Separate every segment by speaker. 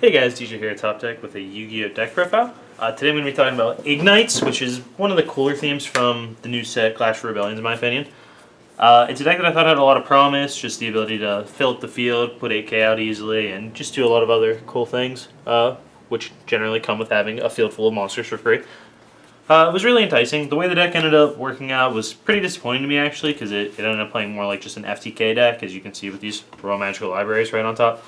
Speaker 1: Hey guys, DJ here at Top Deck with a Yu-Gi-Oh! Deck profile. Today I'm going to be talking about Igknights, which is one of the cooler themes from the new set, Clash of Rebellions in my opinion. It's a deck that I thought had a lot of promise, just the ability to fill up the field, put 8k out easily, and just do a lot of other cool things, which generally come with having a field full of monsters for free. It was really enticing. The way the deck ended up working out was pretty disappointing to me actually, because it ended up playing more like just an FTK deck, as you can see with these Royal Magical Libraries right on top.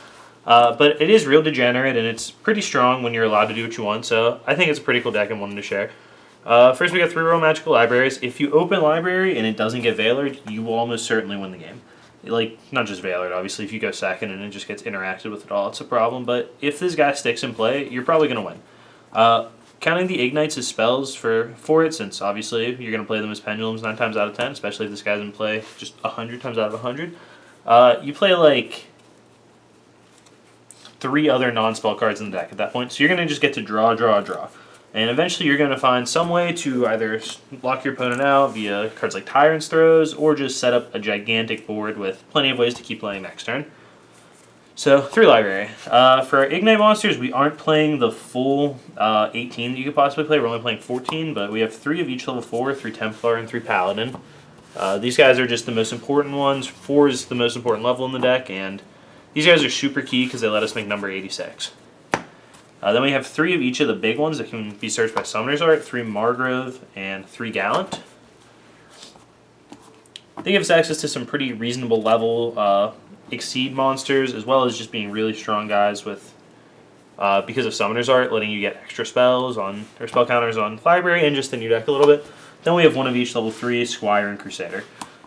Speaker 1: But it is real degenerate, and it's pretty strong when you're allowed to do what you want, so I think it's a pretty cool deck and wanted to share. First we got 3 Royal Magical Libraries. If you open Library and it doesn't get Veilered, you will almost certainly win the game. Like, not just Veilered, obviously. If you go second and it just gets interacted with at all, it's a problem. But if this guy sticks in play, you're probably going to win. Counting the Ignites as spells for it, since obviously you're going to play them as pendulums 9 times out of 10, especially if this guy's in play just 100 times out of 100. You play like 3 other non-spell cards in the deck at that point. So you're going to just get to draw. And eventually you're going to find some way to either lock your opponent out via cards like Tyrant's Throws, or just set up a gigantic board with plenty of ways to keep playing next turn. So, 3 Library. For our Ignite monsters, we aren't playing the full 18 that you could possibly play. We're only playing 14, but we have 3 of each level 4, 3 Templar, and 3 Paladin. These guys are just the most important ones. 4 is the most important level in the deck, and these guys are super key because they let us make number 86. Then we have 3 of each of the big ones that can be searched by Summoner's Art, 3 Margrove, and 3 Gallant. They give us access to some pretty reasonable level Exceed monsters, as well as just being really strong guys with, because of Summoner's Art, letting you get extra spells on, or spell counters on Library and just in your deck a little bit. Then we have 1 of each level 3, Squire and Crusader.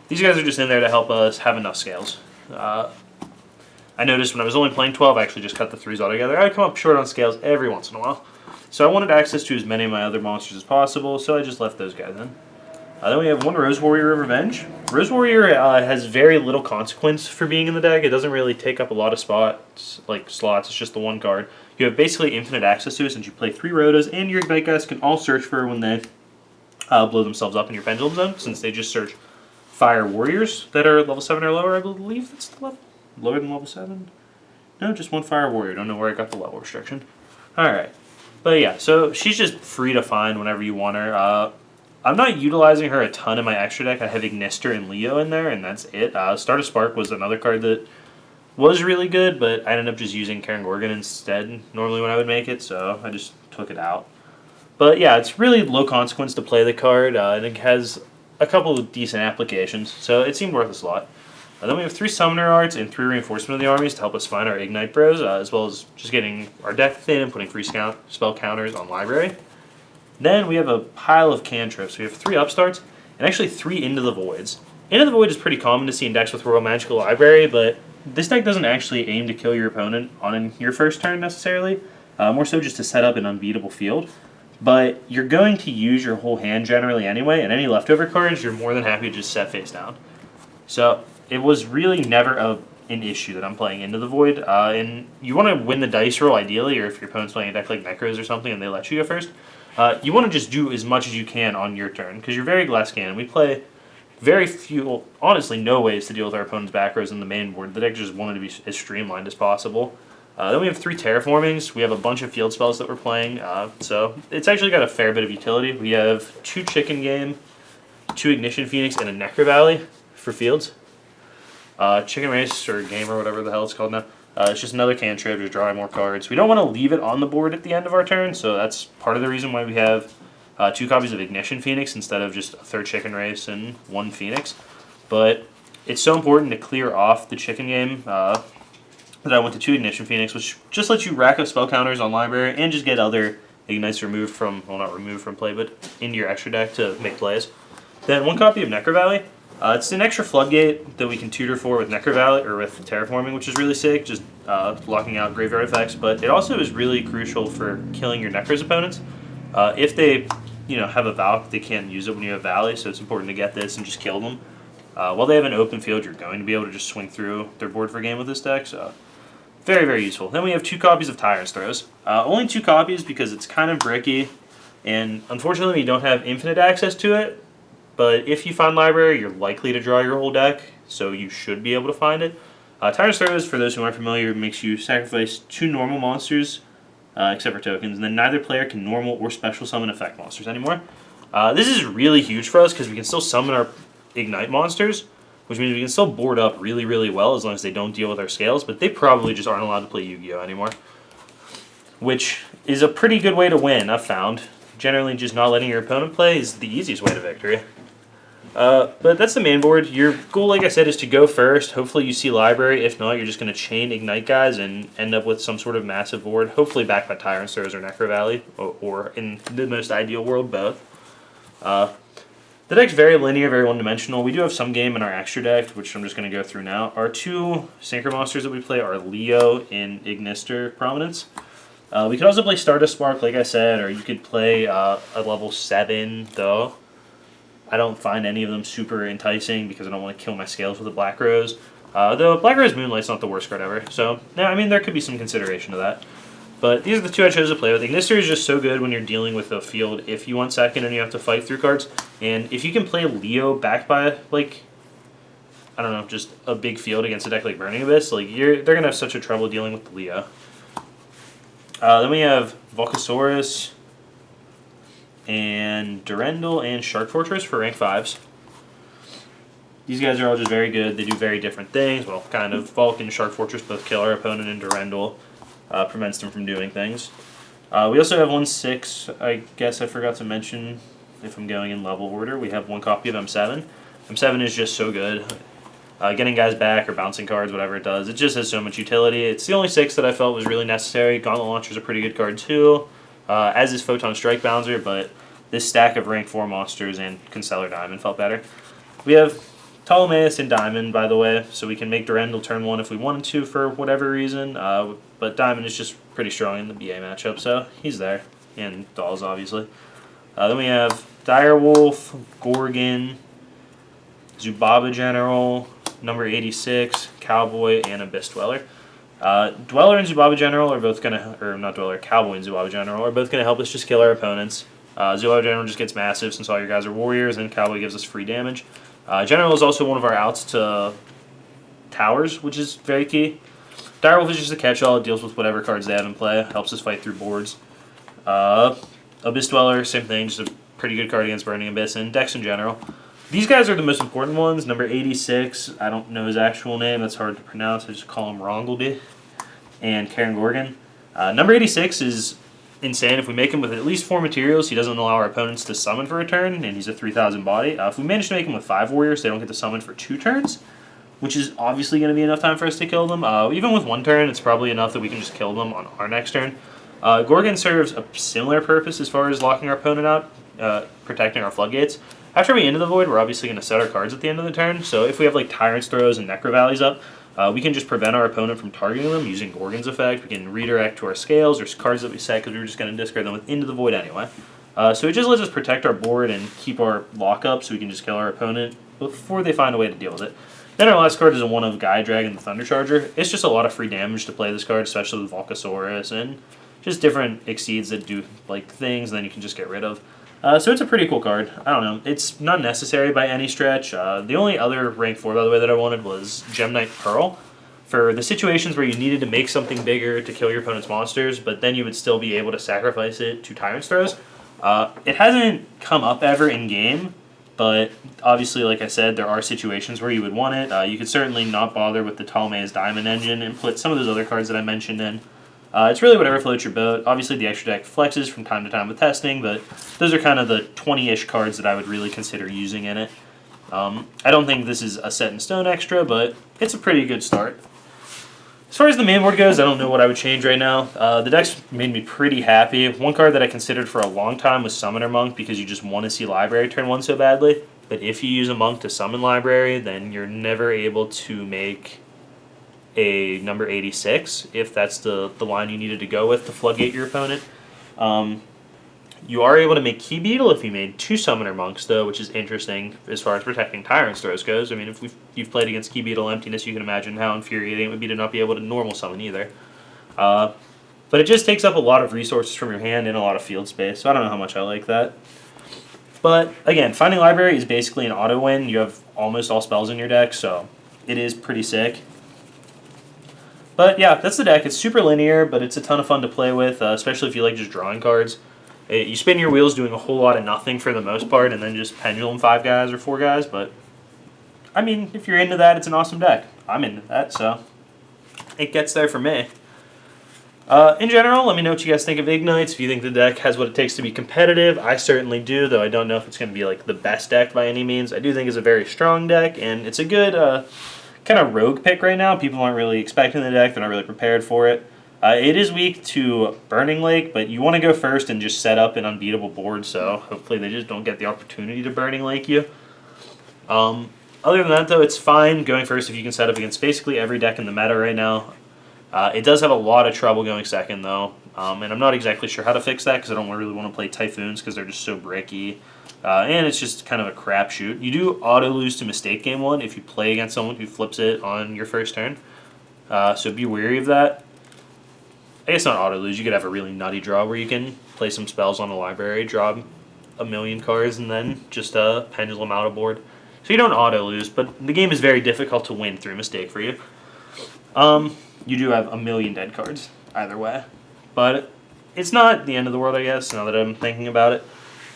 Speaker 1: These guys are just in there to help us have enough scales. I noticed when I was only playing 12, I actually just cut the 3s all together. I would come up short on scales every once in a while. So I wanted access to as many of my other monsters as possible, so I just left those guys in. Then we have 1 Rose Warrior of Revenge. Rose Warrior has very little consequence for being in the deck. It doesn't really take up a lot of slots. It's just the 1 card. You have basically infinite access to it since you play 3 Rotas, and your Ignite guys can all search for when they blow themselves up in your Pendulum Zone, since they just search Fire Warriors that are level 7 or lower, I believe that's the level. Lower than level 7? No, just 1 Fire Warrior. Don't know where I got the level restriction. Alright. But yeah, so she's just free to find whenever you want her. I'm not utilizing her a ton in my extra deck. I have Ignister and Leo in there, and that's it. Start of Spark was another card that was really good, but I ended up just using Karen Gorgon instead normally when I would make it, so I just took it out. But yeah, it's really low consequence to play the card, and it has a couple of decent applications, so it seemed worth a slot. Then we have 3 Summoner Arts and 3 Reinforcement of the Armies to help us find our Ignite Bros, as well as just getting our deck thin and putting free spell counters on Library. Then we have a pile of cantrips. We have 3 Upstarts and actually 3 Into the Voids. Into the Void is pretty common to see in decks with Royal Magical Library, but this deck doesn't actually aim to kill your opponent on your first turn necessarily, more so just to set up an unbeatable field. But you're going to use your whole hand generally anyway, and any leftover cards you're more than happy to just set face down. So it was really never an issue that I'm playing Into the Void. And you want to win the dice roll ideally, or if your opponent's playing a deck like Necros or something and they let you go first, you want to just do as much as you can on your turn, because you're very glass cannon. We play very few, honestly no ways to deal with our opponent's back rows in the main board. The deck just wanted to be as streamlined as possible. Then we have 3 Terraformings. We have a bunch of field spells that we're playing, so it's actually got a fair bit of utility. We have 2 Chicken Game, 2 Ignition Phoenix, and a Necro Valley for fields. Chicken Race, or Game, or whatever the hell it's called now. It's just another cantrip, just drawing more cards. We don't want to leave it on the board at the end of our turn, so that's part of the reason why we have 2 copies of Ignition Phoenix instead of just a 3rd Chicken Race and 1 Phoenix. But it's so important to clear off the Chicken Game that I went to 2 Ignition Phoenix, which just lets you rack up spell counters on Library and just get other Ignites removed from, well, not removed from play, but into your extra deck to make plays. Then 1 copy of Necro Valley. It's an extra floodgate that we can tutor for with Necro Valley, or with Terraforming, which is really sick, just locking out graveyard effects. But it also is really crucial for killing your Necro's opponents. If they, have a Valk, they can't use it when you have Valley, so it's important to get this and just kill them. While they have an open field, you're going to be able to just swing through their board for a game with this deck, so very, very useful. Then we have 2 copies of Tyrant's Throws. Only 2 copies because it's kind of bricky, and unfortunately we don't have infinite access to it. But if you find Library, you're likely to draw your whole deck, so you should be able to find it. Tyrant's Throws, for those who aren't familiar, makes you sacrifice 2 normal monsters, except for tokens, and then neither player can normal or special summon effect monsters anymore. This is really huge for us because we can still summon our Igknight monsters, which means we can still board up really, really well as long as they don't deal with our scales, but they probably just aren't allowed to play Yu-Gi-Oh! Anymore, which is a pretty good way to win, I've found. Generally, just not letting your opponent play is the easiest way to victory. But that's the main board. Your goal, like I said, is to go first. Hopefully you see library. If not, you're just going to chain Igknight guys and end up with some sort of massive board, hopefully backed by Tyrant's Throws or Necro Valley, or in the most ideal world, both. The deck's very linear, very one-dimensional. We do have some game in our extra deck, which I'm just going to go through now. Our 2 Synchro monsters that we play are Leo and Ignister Prominence. We could also play Stardust Spark, like I said, or you could play a level 7, though. I don't find any of them super enticing because I don't want to kill my scales with a Black Rose. Though Black Rose Moonlight's not the worst card ever. So, yeah, I mean, there could be some consideration to that. But these are the 2 I chose to play with. Ignister is just so good when you're dealing with a field if you want second and you have to fight through cards. And if you can play Leo backed by, like, I don't know, just a big field against a deck like Burning Abyss, like, they're going to have such a trouble dealing with Leo. Then we have Volcasaurus and Durendal and Shark Fortress for rank 5s. These guys are all just very good. They do very different things. Well, kind of. Vulcan and Shark Fortress both kill our opponent, and Durendal prevents them from doing things. We also have 1/6. I guess I forgot to mention, if I'm going in level order, we have 1 copy of M7. M7 is just so good. Getting guys back or bouncing cards, whatever it does, it just has so much utility. It's the only 6 that I felt was really necessary. Gauntlet Launcher is a pretty good card too, as is Photon Strike Bouncer, but this stack of rank 4 monsters and Constellar Diamond felt better. We have Ptolemaeus and Diamond, by the way, so we can make Durendal turn 1 if we wanted to for whatever reason, but Diamond is just pretty strong in the BA matchup, so he's there, and Dolls, obviously. Then we have Direwolf, Gorgon, Zubaba General, number 86, Cowboy, and Abyss Dweller. Dweller and Zubaba General are both gonna, or not Dweller, Cowboy and Zubaba General are both gonna help us just kill our opponents. Zubaba General just gets massive since all your guys are warriors, and Cowboy gives us free damage. General is also one of our outs to towers, which is very key. Direwolf is just a catch-all. It deals with whatever cards they have in play. Helps us fight through boards. Abyss Dweller, same thing. Just a pretty good card against Burning Abyss. And Dex in general. These guys are the most important ones. Number 86, I don't know his actual name. That's hard to pronounce. I just call him Rongledy. And Karen Gorgon. Number 86 is insane. If we make him with at least 4 materials, he doesn't allow our opponents to summon for a turn, and he's a 3,000 body. If we manage to make him with 5 warriors, they don't get to summon for 2 turns, which is obviously going to be enough time for us to kill them. Even with 1 turn, it's probably enough that we can just kill them on our next turn. Gorgon serves a similar purpose as far as locking our opponent out, protecting our floodgates. After we enter the Void, we're obviously going to set our cards at the end of the turn, so if we have like Tyrant's Throws and Necro Valleys up, we can just prevent our opponent from targeting them using Gorgon's effect. We can redirect to our scales or cards that we set because we were just going to discard them into the Void anyway. So it just lets us protect our board and keep our lockup so we can just kill our opponent before they find a way to deal with it. Then our last card is a 1 of Gaia Dragon, the Thunder Charger. It's just a lot of free damage to play this card, especially with Volcasaurus and just different exceeds that do like things and then you can just get rid of. So it's a pretty cool card. I don't know. It's not necessary by any stretch. The only other rank 4, by the way, that I wanted was Gemknight Pearl. For the situations where you needed to make something bigger to kill your opponent's monsters, but then you would still be able to sacrifice it to Tyrant's Throws. It hasn't come up ever in-game, but obviously, like I said, there are situations where you would want it. You could certainly not bother with the Ptolemaeus Diamond engine and put some of those other cards that I mentioned in. It's really whatever floats your boat. Obviously, the extra deck flexes from time to time with testing, but those are kind of the 20-ish cards that I would really consider using in it. I don't think this is a set-in-stone extra, but it's a pretty good start. As far as the main board goes, I don't know what I would change right now. The deck's made me pretty happy. One card that I considered for a long time was Summoner Monk because you just want to see Library turn 1 so badly. But if you use a Monk to summon Library, then you're never able to make a number 86, if that's the line you needed to go with to floodgate your opponent. You are able to make Key Beetle if you made 2 Summoner Monks, though, which is interesting as far as protecting Tyrant's Throws goes. I mean, if you've played against Key Beetle Emptiness, you can imagine how infuriating it would be to not be able to normal summon either. But it just takes up a lot of resources from your hand and a lot of field space, so I don't know how much I like that. But, again, finding Library is basically an auto-win. You have almost all spells in your deck, so it is pretty sick. But yeah, that's the deck. It's super linear, but it's a ton of fun to play with, especially if you like just drawing cards. You spin your wheels doing a whole lot of nothing for the most part, and then just pendulum 5 guys or 4 guys. But I mean, if you're into that, it's an awesome deck. I'm into that, so it gets there for me. In general, let me know what you guys think of Igknights. If you think the deck has what it takes to be competitive, I certainly do, though I don't know if it's going to be like the best deck by any means. I do think it's a very strong deck, and it's a good kind of rogue pick right now. People aren't really expecting the deck. They're not really prepared for it. It is weak to Burning Lake, but you want to go first and just set up an unbeatable board, so hopefully they just don't get the opportunity to Burning Lake you. Other than that, though, it's fine going first if you can set up against basically every deck in the meta right now. It does have a lot of trouble going second, though, and I'm not exactly sure how to fix that because I don't really want to play Typhoons because they're just so bricky, and it's just kind of a crapshoot. You do auto-lose to Mistake Game 1 if you play against someone who flips it on your first turn, so be wary of that. I guess not auto-lose. You could have a really nutty draw where you can play some spells on the library, draw a million cards, and then just pendulum out a board. So you don't auto-lose, but the game is very difficult to win through Mistake for you. You do have a million dead cards either way. But it's not the end of the world, I guess, now that I'm thinking about it.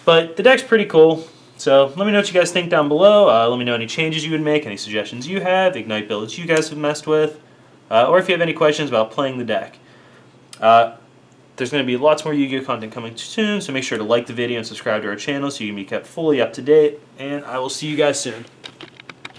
Speaker 1: But the deck's pretty cool. So let me know what you guys think down below. Let me know any changes you would make, any suggestions you have, Igknight builds you guys have messed with, or if you have any questions about playing the deck. There's going to be lots more Yu-Gi-Oh! Content coming soon, so make sure to like the video and subscribe to our channel so you can be kept fully up to date, and I will see you guys soon.